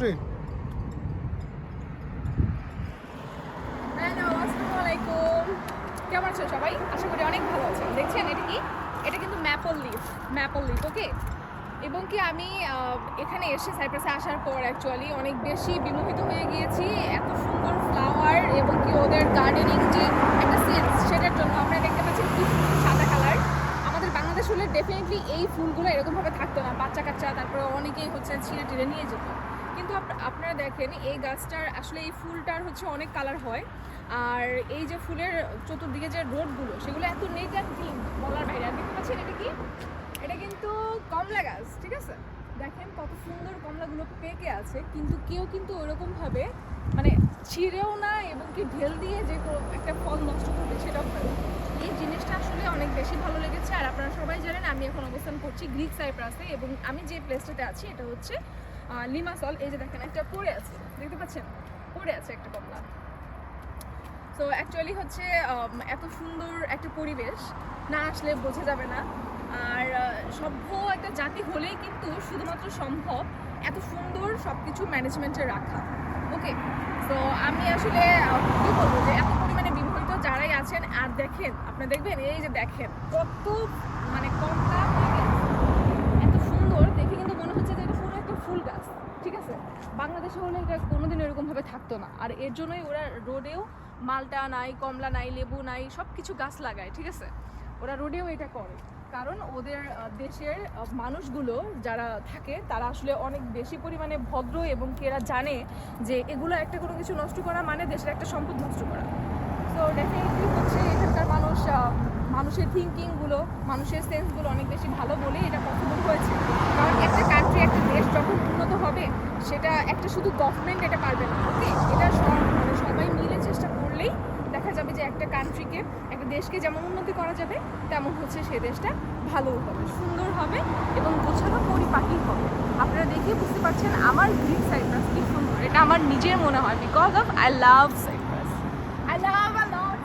Hello, আসসালামু আলাইকুম। কেমন আছেন সবাই? আশা করি অনেক ভালো আছেন। দেখছেন এটা কি? এটা কিন্তু ম্যাপল লিফ, ওকে? এবং কি আমি এখানে এসে সাইপ্রাসে আসার পর অ্যাকচুয়ালি অনেক বেশি বিমোহিত হয়ে গিয়েছি এত সুন্দর ফ্লাওয়ার এবং কি ওদের গার্ডেনিং যে একটা সেন্স, সেটার জন্য আপনারা দেখতে পাচ্ছেন কি সুন্দর সাদা কালার। আমাদের বাংলাদেশ হলে ডেফিনেটলি এই ফুলগুলো এরকমভাবে থাকতো না, বাচ্চা কাচ্চা তারপরে অনেকেই হচ্ছে ছিঁড়ে টিড়ে নিয়ে যেত। কিন্তু আপনারা দেখেন এই গাছটার আসলে এই ফুলটার হচ্ছে অনেক কালার হয়। আর এই যে ফুলের চতুর্দিকে যে রোডগুলো সেগুলো এত নেট অ্যান্ড ক্লিন বলার বাইরে। আর দেখতে পাচ্ছেন এটা কি? এটা কিন্তু কমলা গাছ, ঠিক আছে? দেখেন কত সুন্দর কমলাগুলো পেকে আছে, কিন্তু কেউ কিন্তু ওইরকমভাবে মানে ছিঁড়েও না এবং কি ঢেল দিয়ে যে একটা ফল নষ্ট করবে সেটাও ভালো। এই জিনিসটা আসলে অনেক বেশি ভালো লেগেছে। আর আপনারা সবাই জানেন আমি এখন অবস্থান করছি গ্রিক সাইপ্রাসে এবং আমি যে প্লেসটাতে আছি এটা হচ্ছে লিমাসল। এই যে দেখেন একটা পড়ে আছে, দেখতে পাচ্ছেন? পড়ে আছে একটা কমলা। তো অ্যাকচুয়ালি হচ্ছে এত সুন্দর একটা পরিবেশ না আসলে বোঝা যাবে না। আর সভ্য একটা জাতি হলেই কিন্তু শুধুমাত্র সম্ভব এত সুন্দর সব কিছু ম্যানেজমেন্টে রাখা, ওকে? তো আমি আসলে কী বলবো যে এত পরিমাণে বিমোহিত যারাই আছেন। আর দেখেন, আপনারা দেখবেন এই যে দেখেন কত মানে কমলা এত সুন্দর দেখে কিন্তু মনে হচ্ছে যে এটা পুরো একটা ফুল গাছ, ঠিক আছে? বাংলাদেশে হলে এটা কোনোদিন এরকমভাবে থাকতো না। আর এর জন্যই ওরা রোডেও মালটা নাই, কমলা নাই, লেবু নাই, সব কিছু গাছ লাগায়, ঠিক আছে? ওরা রোডেও এটা করে কারণ ওদের দেশের মানুষগুলো যারা থাকে তারা আসলে অনেক বেশি পরিমাণে ভদ্র এবং এরা জানে যে এগুলো একটা কোনো কিছু নষ্ট করা মানে দেশের একটা সম্পদ নষ্ট করা। তো ডেফিনেটলি হচ্ছে এখানকার মানুষের থিঙ্কিংগুলো, মানুষের সেন্সগুলো অনেক বেশি ভালো বলে এটা পসিবল হয়েছে। কারণ একটা কান্ট্রি, একটা দেশ যখন উন্নত হবে সেটা একটা শুধু গভর্নমেন্ট এটা পারবে না, ওকে? এটা মানে সবাই মিলে চেষ্টা করলেই দেখা যাবে যে একটা কান্ট্রিকে, একটা দেশকে যেমন উন্নতি করা যাবে তেমন হচ্ছে সেই দেশটা ভালো হবে, সুন্দর হবে এবং গোছানো পরিপাটি হবে। আপনারা দেখে বুঝতে পারছেন আমার গ্রিক সাইপ্রাস কি সুন্দর। এটা আমার নিজের মনে হয় because of I love Cyprus. I love a lot